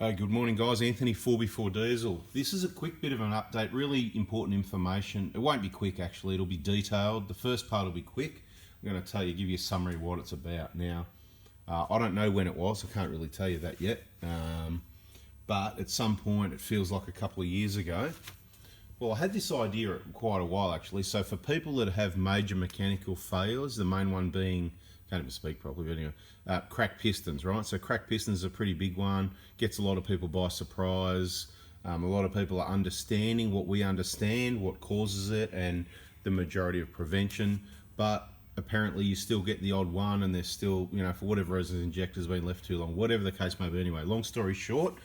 Hey, good morning guys, Anthony 4x4 Diesel. This is a quick bit of an update, really important information. It won't be quick actually, it'll be detailed. The first part will be quick. I'm going to give you a summary of what it's about. Now, I don't know when it was, I can't really tell you that yet. But at some point, it feels like a couple of years ago. Well, I had this idea quite a while actually. So for people that have major mechanical failures, the main one being, can't even speak properly, but anyway, cracked pistons, right? So cracked pistons is a pretty big one, gets a lot of people by surprise. A lot of people are understanding what we understand, what causes it, and the majority of prevention. But apparently you still get the odd one, and there's still, for whatever reason, the injector's been left too long, whatever the case may be. Anyway, long story short,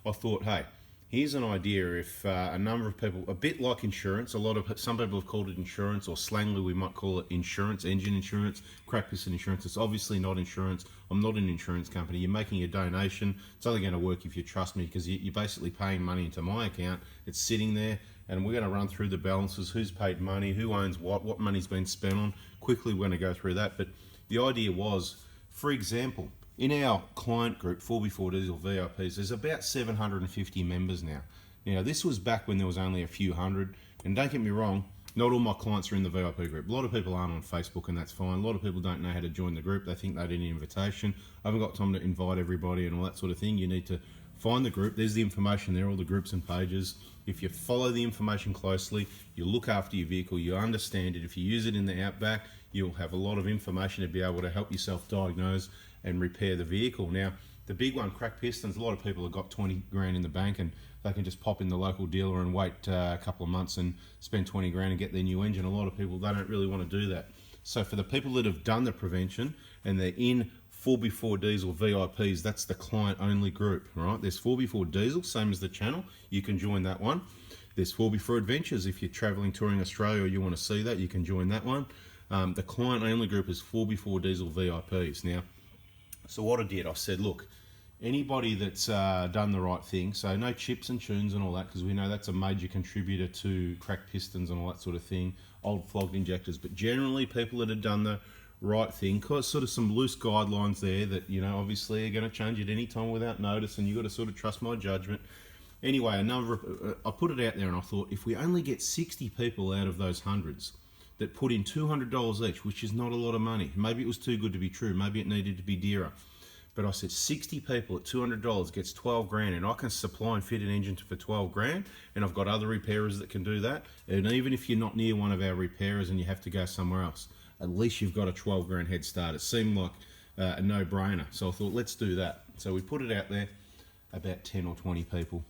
I thought, hey, here's an idea. If a number of people, a bit like insurance, some people have called it insurance, or slangly we might call it insurance, engine insurance, crack piston insurance. It's obviously not insurance. I'm not an insurance company. You're making a donation. It's only going to work if you trust me, because you're basically paying money into my account. It's sitting there, and we're going to run through the balances, who's paid money, who owns what money's been spent on. Quickly, we're going to go through that. But the idea was, for example, in our client group, 4x4 Diesel VIPs, there's about 750 members now. Now, this was back when there was only a few hundred, and don't get me wrong, not all my clients are in the VIP group. A lot of people aren't on Facebook, and that's fine. A lot of people don't know how to join the group. They think they need an invitation. I haven't got time to invite everybody and all that sort of thing. You need to find the group. There's the information there, all the groups and pages. If you follow the information closely, you look after your vehicle, you understand it. If you use it in the outback, you'll have a lot of information to be able to help yourself diagnose and repair the vehicle. Now, the big one, cracked pistons, a lot of people have got 20 grand in the bank, and they can just pop in the local dealer and wait a couple of months and spend 20 grand and get their new engine. A lot of people, they don't really want to do that. So for the people that have done the prevention and they're in 4x4 Diesel VIPs, that's the client only group, right? There's 4x4 Diesel, same as the channel. You can join that one. There's 4x4 Adventures. If you're traveling, touring Australia, or you want to see that, you can join that one. The client only group is 4x4 Diesel VIPs. Now, so what I did, I said, look, anybody that's done the right thing, so no chips and tunes and all that, because we know that's a major contributor to cracked pistons and all that sort of thing, old flogged injectors, but generally people that have done the right thing, cause sort of some loose guidelines there that, obviously are going to change at any time without notice, and you've got to sort of trust my judgment. Anyway, I put it out there, and I thought, if we only get 60 people out of those hundreds that put in $200 each, which is not a lot of money. Maybe it was too good to be true. Maybe it needed to be dearer. But I said 60 people at $200 gets 12 grand, and I can supply and fit an engine for 12 grand, and I've got other repairers that can do that. And even if you're not near one of our repairers and you have to go somewhere else, at least you've got a 12 grand head start. It seemed like a no-brainer. So I thought, let's do that. So we put it out there. About 10 or 20 people,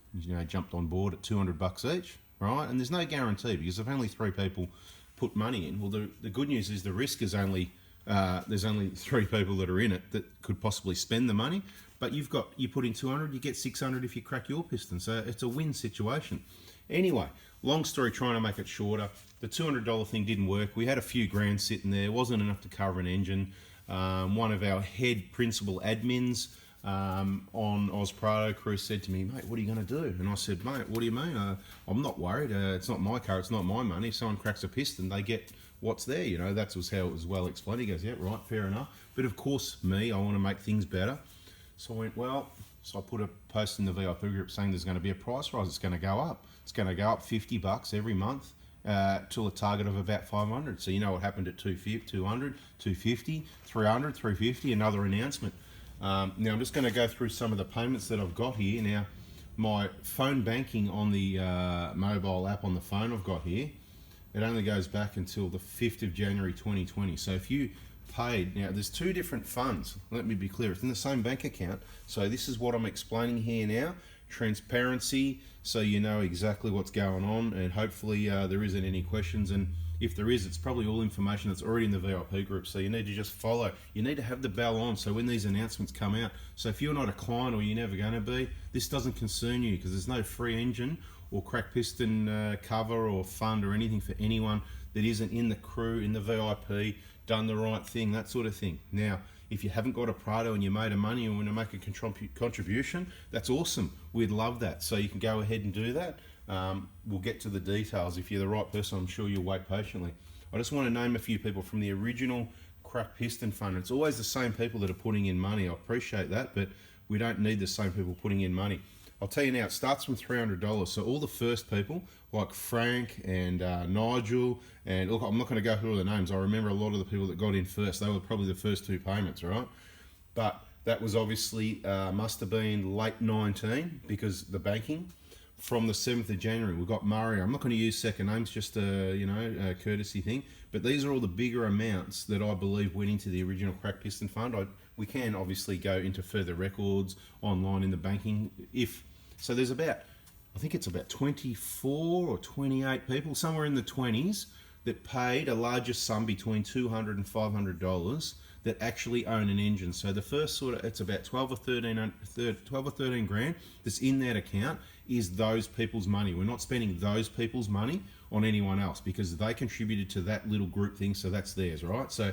jumped on board at $200 each, right? And there's no guarantee, because if only 3 people put money in, well, the good news is the risk is only there's only 3 people that are in it that could possibly spend the money, but you put in 200, you get 600 if you crack your piston, so it's a win situation. Anyway, long story, trying to make it shorter, the $200 thing didn't work. We had a few grand sitting there, it wasn't enough to cover an engine. One of our head principal admins on Prado crew said to me, mate, what are you going to do? And I said, mate, what do you mean? I'm not worried. It's not my car. It's not my money. If someone cracks a piston, they get what's there. That was how it was well explained. He goes, yeah, right, fair enough. But of course, I want to make things better. So I went, well, so I put a post in the VIP group saying there's going to be a price rise. It's going to go up. It's going to go up $50 every month till a target of about 500. So you know what happened at 200, 250, 300, 350, another announcement. Now I'm just going to go through some of the payments that I've got here. Now, my phone banking on the mobile app on the phone I've got here, it only goes back until the 5th of January 2020. So if you paid, now there's 2 different funds, let me be clear, it's in the same bank account. So this is what I'm explaining here now, transparency, so you know exactly what's going on, and hopefully there isn't any questions, and if there is, it's probably all information that's already in the VIP group, so you need to just follow. You need to have the bell on, so when these announcements come out, so if you're not a client or you're never going to be, this doesn't concern you, because there's no free engine or crack piston cover or fund or anything for anyone that isn't in the crew, in the VIP, done the right thing, that sort of thing. Now, if you haven't got a Prado and you made a money and want to make a contribution, that's awesome. We'd love that. So you can go ahead and do that. We'll get to the details. If you're the right person, I'm sure you'll wait patiently. I just want to name a few people from the original crack piston fund. It's always the same people that are putting in money. I appreciate that, but we don't need the same people putting in money. I'll tell you now, it starts from $300. So all the first people, like Frank and Nigel, and look, I'm not going to go through all the names. I remember a lot of the people that got in first. They were probably the first 2 payments, right? But that was obviously, must have been late 19 because the banking. From the 7th of January, we've got Mario. I'm not going to use second names, just a courtesy thing. But these are all the bigger amounts that I believe went into the original Crack Piston Fund. We can obviously go into further records online in the banking. So there's about, I think it's about 24 or 28 people, somewhere in the 20s, that paid a larger sum between $200 and $500 that actually own an engine. So the first it's about 12 or 13 grand that's in that account is those people's money. We're not spending those people's money on anyone else because they contributed to that little group thing, so that's theirs, right? So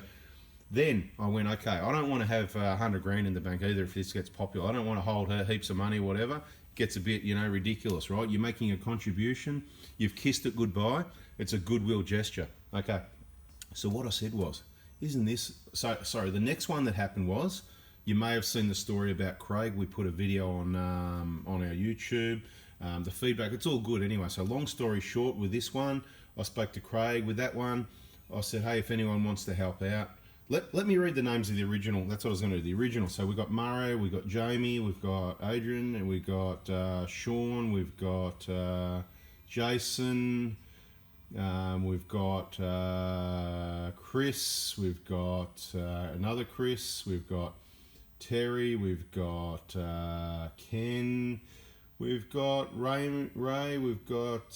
then I went, okay, I don't want to have 100 grand in the bank either if this gets popular. I don't want to hold her heaps of money, whatever. It gets a bit, ridiculous, right? You're making a contribution. You've kissed it goodbye. It's a goodwill gesture. Okay. So what I said was, isn't this... Sorry, the next one that happened was, you may have seen the story about Craig. We put a video on our YouTube. The feedback, it's all good anyway. So long story short, with this one, I spoke to Craig. With that one, I said, hey, if anyone wants to help out, let me read the names of the original. That's what I was going to do, the original. So we've got Mario, we've got Jamie, we've got Adrian, and we've got Sean, we've got Jason, we've got Chris, we've got another Chris, we've got Terry, we've got Ken, we've got Ray, we've got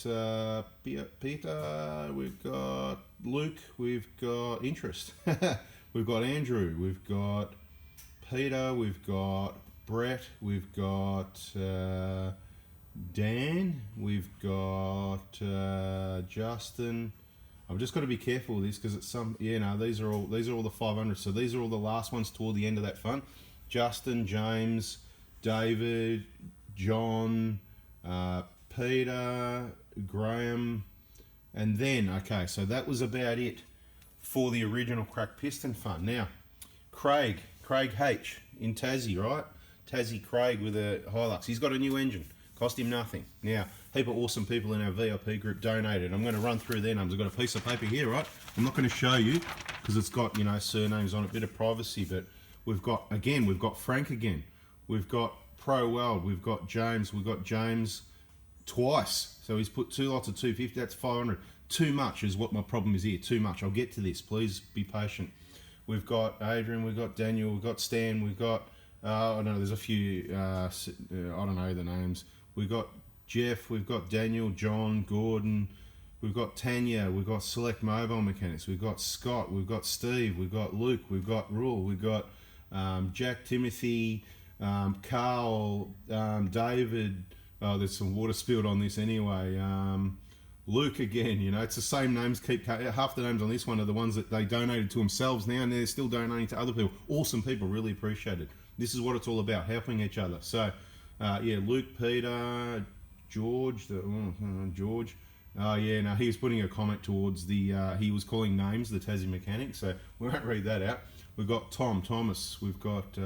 Peter, we've got Luke, we've got Interest, we've got Andrew, we've got Peter, we've got Brett, we've got Dan, we've got Justin. I've just got to be careful with this because it's some, these are all the 500. So these are all the last ones toward the end of that fund. Justin, James, David, John, Peter, Graham, and then, okay, so that was about it for the original Crack Piston Fund. Now, Craig H in Tassie, right? Tassie Craig with a Hilux. He's got a new engine. Cost him nothing. Now, heap of awesome people in our VIP group donated. I'm going to run through their names. I've got a piece of paper here, right? I'm not going to show you because it's got, surnames on it, a bit of privacy, but we've got Frank again. We've got Pro World. We've got James twice. So he's put 2 lots of 250. That's 500. Too much is what my problem is here. Too much. I'll get to this. Please be patient. We've got Adrian. We've got Daniel. We've got Stan. We've got, I don't know, there's a few, I don't know the names. We've got Jeff. We've got Daniel, John, Gordon. We've got Tanya. We've got Select Mobile Mechanics. We've got Scott. We've got Steve. We've got Luke. We've got Rule. We've got Jack, Timothy, Carl, David. Oh, there's some water spilled on this anyway. Luke again, it's the same names. Half the names on this one are the ones that they donated to themselves now, and they're still donating to other people. Awesome people, really appreciate it. This is what it's all about, helping each other. So, Luke, Peter, George, George. Oh yeah, no, he was putting a comment towards the. He was calling names, the Tassie mechanic. So we won't read that out. We've got Thomas. We've got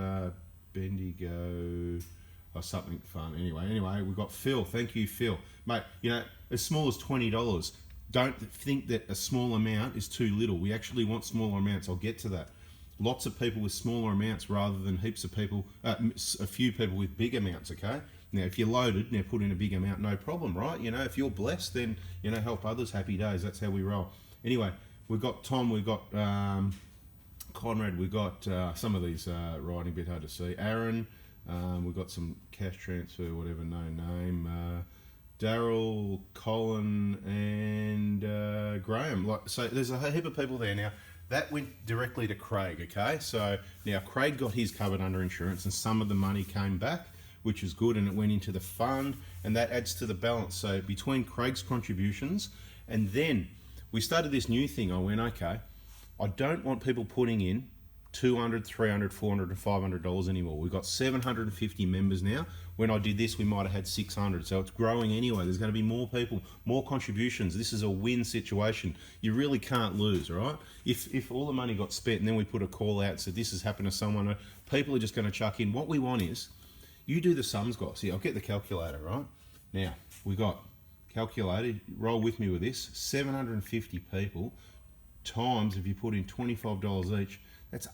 Bendigo. Or something fun. Anyway, we've got Phil. Thank you, Phil. Mate, as small as $20. Don't think that a small amount is too little. We actually want smaller amounts. I'll get to that. Lots of people with smaller amounts rather than heaps of people, a few people with big amounts, okay? Now, if you're loaded, now put in a big amount, no problem, right? If you're blessed, then, help others, happy days. That's how we roll. Anyway, we've got Tom, we've got Conrad, we've got some of these writing a bit hard to see. Aaron, we've got some cash transfer, whatever, no name. Daryl, Colin, and Graham. So there's a heap of people there now. That went directly to Craig, okay? So now Craig got his covered under insurance and some of the money came back, which is good, and it went into the fund, and that adds to the balance. So between Craig's contributions, and then we started this new thing. I went, okay, I don't want people putting in $200, $300, $400, and $500 anymore. We've got 750 members now. When I did this, we might have had 600. So it's growing anyway. There's going to be more people, more contributions. This is a win situation. You really can't lose, right? If all the money got spent and then we put a call out and said this has happened to someone, people are just going to chuck in. What we want is, You do the sums, guys. See, I'll get the calculator, right? Now, we got calculated, roll with me with this, 750 people times, if you put in $25 each, that's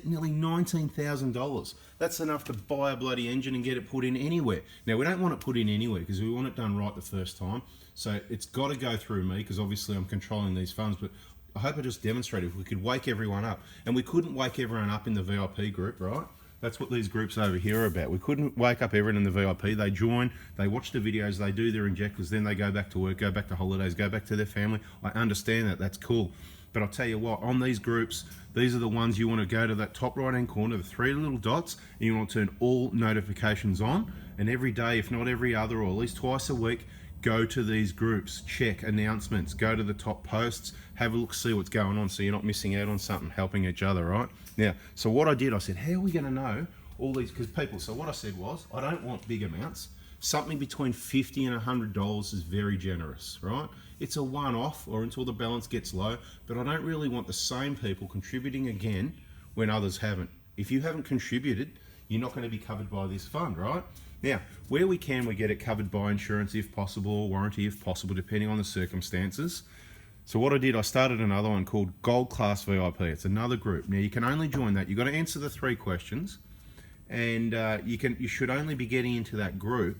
nearly $19,000. That's enough to buy a bloody engine and get it put in anywhere. Now, we don't want it put in anywhere because we want it done right the first time. So it's got to go through me because obviously I'm controlling these funds. But I hope I just demonstrated if we could wake everyone up. And we couldn't wake everyone up in the VIP group, right? That's what these groups over here are about. We couldn't wake up everyone in the VIP. They join, they watch the videos, they do their injectors, then they go back to work, go back to holidays, go back to their family. I understand that, that's cool. But I'll tell you what, on these groups, these are the ones you want to go to that top right-hand corner, the three little dots, and you want to turn all notifications on. And every day, if not every other, or at least twice a week, go to these groups, check announcements, go to the top posts, have a look, see what's going on so you're not missing out on something, helping each other, right? Now, so what I did, I said, how are we going to know all these, because people, so what I said was, I don't want big amounts. Something between $50 and $100 is very generous, right? It's a one-off or until the balance gets low, but I don't really want the same people contributing again when others haven't. If you haven't contributed, you're not going to be covered by this fund, right? Now, where we can, we get it covered by insurance if possible, warranty if possible, depending on the circumstances. So what I did, I started another one called Gold Class VIP. It's another group. Now, you can only join that. You've got to answer the 3 questions, and you should only be getting into that group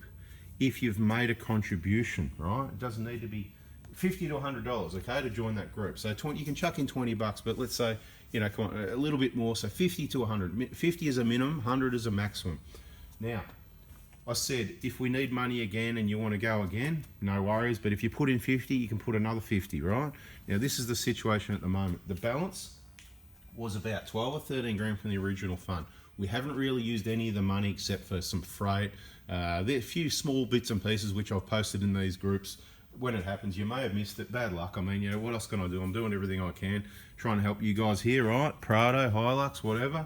if you've made a contribution, right? It doesn't need to be $50 to $100, okay, to join that group. So you can chuck in $20, but let's say, you know, come on, a little bit more. So 50 to 100. 50 is a minimum, 100 is a maximum. Now, I said, if we need money again and you want to go again, no worries. But if you put in 50, you can put another 50, right? Now, this is the situation at the moment. The balance was about 12 or 13 grand from the original fund. We haven't really used any of the money except for some freight. There are a few small bits and pieces which I've posted in these groups. When it happens, you may have missed it. Bad luck. I mean, you know, what else can I do? I'm doing everything I can, trying to help you guys here, right? Prado, Hilux, whatever.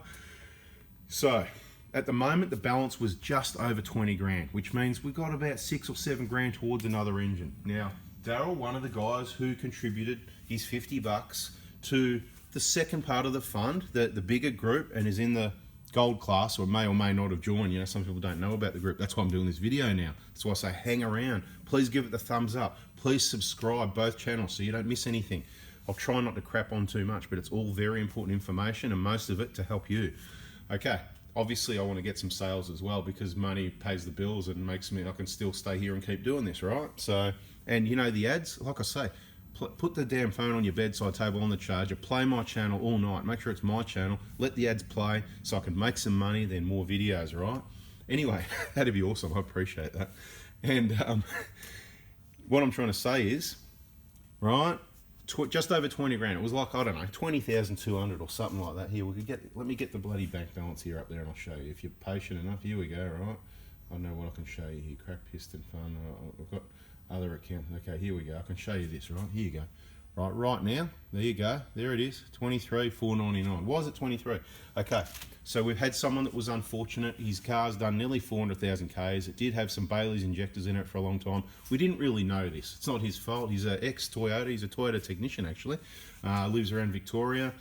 So, at the moment, the balance was just over 20 grand, which means we got about 6 or 7 grand towards another engine. Now, Daryl, one of the guys who contributed his $50 to the second part of the fund, the bigger group, and is in the gold class, or may not have joined. You know, some people don't know about the group. That's why I'm doing this video now. That's why I say hang around. Please give it the thumbs up. Please subscribe both channels so you don't miss anything. I'll try not to crap on too much, but it's all very important information, and most of it to help you. Okay, obviously I want to get some sales as well because money pays the bills and makes me, I can still stay here and keep doing this, right? So, and you know, the ads, like I say, put the damn phone on your bedside table on the charger, play my channel all night, make sure it's my channel, let the ads play so I can make some money, then more videos, right? Anyway, that'd be awesome, I appreciate that. And what I'm trying to say is, right, just over 20 grand, it was like, I don't know, 20,200 or something like that. Here, we could get, let me get the bloody bank balance here up there and I'll show you. If you're patient enough, here we go, right? I know what I can show you here, crack piston fund, I've got other account. Okay, here we go. I can show you this, right? Here you go. Right now, there you go. There it is, 23,499. Why is it 23? Okay, so we've had someone that was unfortunate. His car's done nearly 400,000 Ks. It did have some Bailey's injectors in it for a long time. We didn't really know this. It's not his fault. He's an ex-Toyota. He's a Toyota technician, actually. Lives around Victoria,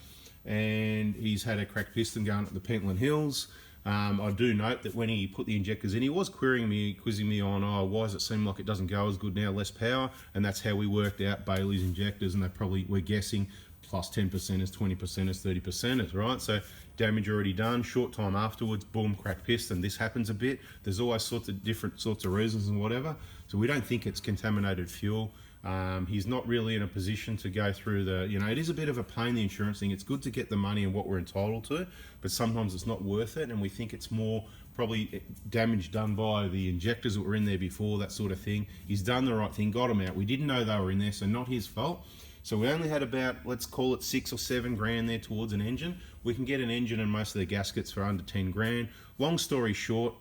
and he's had a cracked piston going up the Pentland Hills. I do note that when he put the injectors in, he was quizzing me on, oh, why does it seem like it doesn't go as good now, less power? And that's how we worked out Bailey's injectors, and they probably, we're guessing, plus 10% is 20% is 30% is, right? So damage already done, short time afterwards, boom, cracked piston. This happens a bit. There's always different sorts of reasons and whatever. So we don't think it's contaminated fuel. He's not really in a position to go through the, you know, it is a bit of a pain, the insurance thing. It's good to get the money and what we're entitled to, but sometimes it's not worth it, and we think it's more probably damage done by the injectors that were in there before, that sort of thing. He's done the right thing, got them out. We didn't know they were in there, so not his fault. So we only had about, let's call it 6 or 7 grand there towards an engine. We can get an engine and most of the gaskets for under 10 grand. Long story short,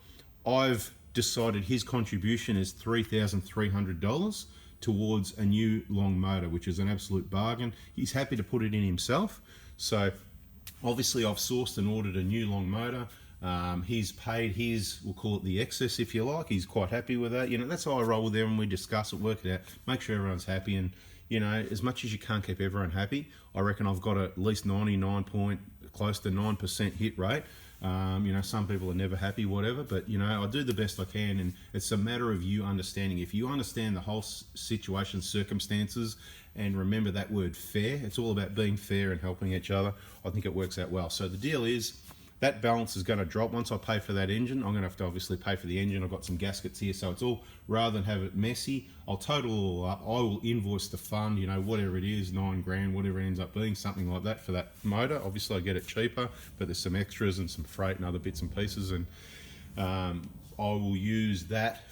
I've decided his contribution is $3,300 towards a new long motor, which is an absolute bargain. He's happy to put it in himself. So obviously I've sourced and ordered a new long motor. He's paid his, we'll call it the excess if you like. He's quite happy with that. You know, that's how I roll with them when we discuss it, work it out, make sure everyone's happy. And you know, as much as you can't keep everyone happy, I reckon I've got at least 99 point, close to 9% hit rate. You know, some people are never happy, whatever, but you know, I do the best I can, and it's a matter of you understanding. If you understand the whole situation, circumstances, and remember that word fair, it's all about being fair and helping each other. I think it works out well. So the deal is, that balance is going to drop. Once I pay for that engine, I'm going to have to obviously pay for the engine. I've got some gaskets here, so it's all, rather than have it messy, I'll total it all up. I will invoice the fund, you know, whatever it is, 9 grand, whatever it ends up being, something like that for that motor. Obviously I get it cheaper, but there's some extras and some freight and other bits and pieces, and I will use that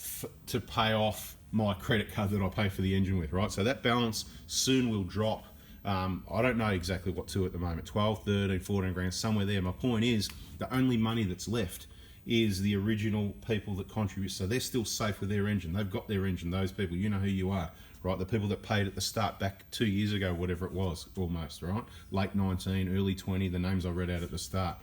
to pay off my credit card that I pay for the engine with, right? So that balance soon will drop. I don't know exactly what to at the moment, 12, 13, 14 grand, somewhere there. My point is, the only money that's left is the original people that contribute. So they're still safe with their engine. They've got their engine, those people, you know who you are, right? The people that paid at the start back 2 years ago, whatever it was, almost, right? Late 19, early 20, the names I read out at the start.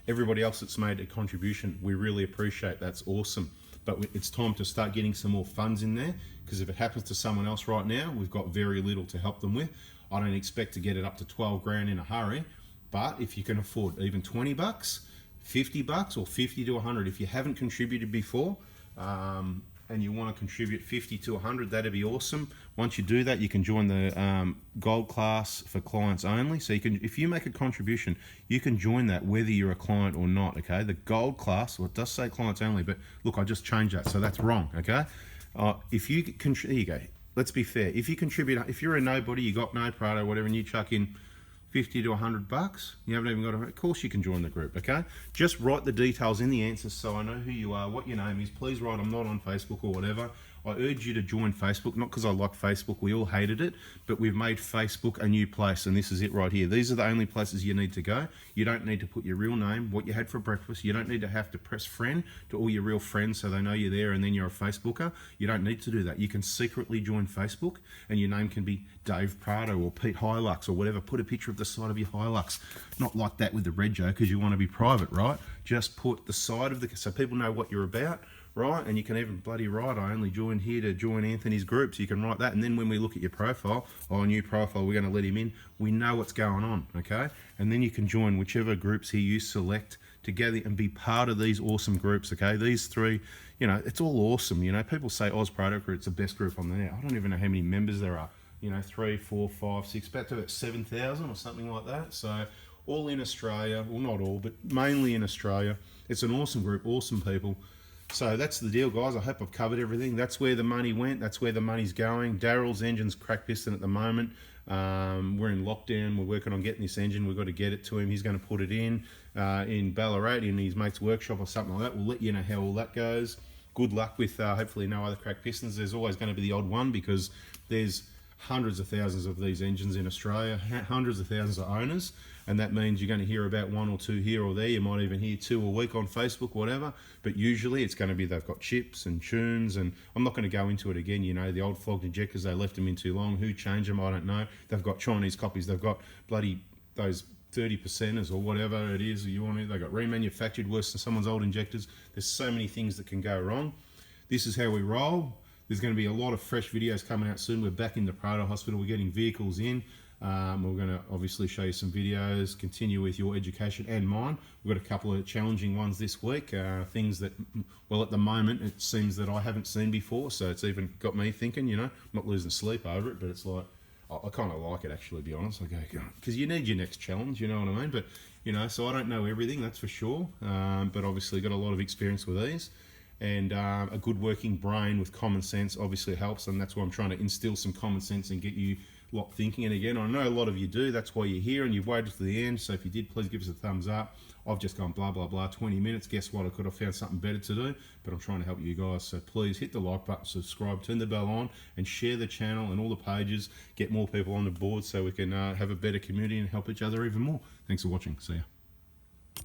Everybody else that's made a contribution, we really appreciate. That's awesome. But it's time to start getting some more funds in there, because if it happens to someone else right now, we've got very little to help them with. I don't expect to get it up to 12 grand in a hurry, but if you can afford even 20 bucks, 50 bucks, or 50 to 100, if you haven't contributed before, and you want to contribute 50 to 100, that'd be awesome. Once you do that, you can join the gold class for clients only. So you can, if you make a contribution, you can join that whether you're a client or not, okay? The gold class, well, it does say clients only, but look, I just changed that, so that's wrong, okay? If you here you go. Let's be fair. If you contribute, if you're a nobody, you got no Prado, whatever, and you chuck in 50 to 100 bucks, you haven't even got of course you can join the group, okay? Just write the details in the answers so I know who you are, what your name is. Please write, I'm not on Facebook or whatever. I urge you to join Facebook, not because I like Facebook, we all hated it, but we've made Facebook a new place, and this is it right here. These are the only places you need to go. You don't need to put your real name, what you had for breakfast. You don't need to have to press friend to all your real friends so they know you're there and then you're a Facebooker. You don't need to do that. You can secretly join Facebook, and your name can be Dave Prado or Pete Hilux or whatever. Put a picture of the side of your Hilux. Not like that with the Rego, because you want to be private, right? Just put the side of the, so people know what you're about, right? And you can even bloody write, I only joined here to join Anthony's group, so you can write that. And then when we look at your profile, or new profile, we're going to let him in, we know what's going on, okay? And then you can join whichever groups here you select together and be part of these awesome groups, okay? These three, you know, it's all awesome. You know, people say Oz Prado Group's the best group on there. I don't even know how many members there are. You know, 3, 4, 5, 6, back to about 7,000 or something like that. So all in Australia, well, not all, but mainly in Australia. It's an awesome group, awesome people. So that's the deal, guys. I hope I've covered everything. That's where the money went. That's where the money's going. Daryl's engine's crack piston at the moment. We're in lockdown. We're working on getting this engine. We've got to get it to him. He's going to put it in Ballarat in his mate's workshop or something like that. We'll let you know how all that goes. Good luck with hopefully no other crack pistons. There's always going to be the odd one, because there's hundreds of thousands of these engines in Australia, hundreds of thousands of owners, and that means you're going to hear about 1 or 2 here or there. You might even hear 2 a week on Facebook, whatever, but usually it's going to be they've got chips and tunes, and I'm not going to go into it again. You know, the old flogged injectors, they left them in too long. Who changed them? I don't know. They've got Chinese copies. They've got bloody those 30%ers or whatever it is you want. They've got remanufactured worse than someone's old injectors. There's so many things that can go wrong. This is how we roll. There's going to be a lot of fresh videos coming out soon. We're back in the Prado Hospital. We're getting vehicles in. We're going to obviously show you some videos, continue with your education and mine. We've got a couple of challenging ones this week, things that, well, at the moment, it seems that I haven't seen before, so it's even got me thinking, you know, not losing sleep over it, but it's like, I kind of like it, actually, to be honest. I go, because you need your next challenge, you know what I mean? But, you know, so I don't know everything, that's for sure, but obviously got a lot of experience with these. And a good working brain with common sense obviously helps, and that's why I'm trying to instill some common sense and get you lot thinking. And again, I know a lot of you do, that's why you're here and you've waited to the end. So if you did, please give us a thumbs up. I've just gone blah blah blah 20 minutes. Guess what, I could have found something better to do, but I'm trying to help you guys. So please hit the like button, subscribe, turn the bell on, and share the channel and all the pages. Get more people on the board so we can have a better community and help each other even more. Thanks for watching. See ya.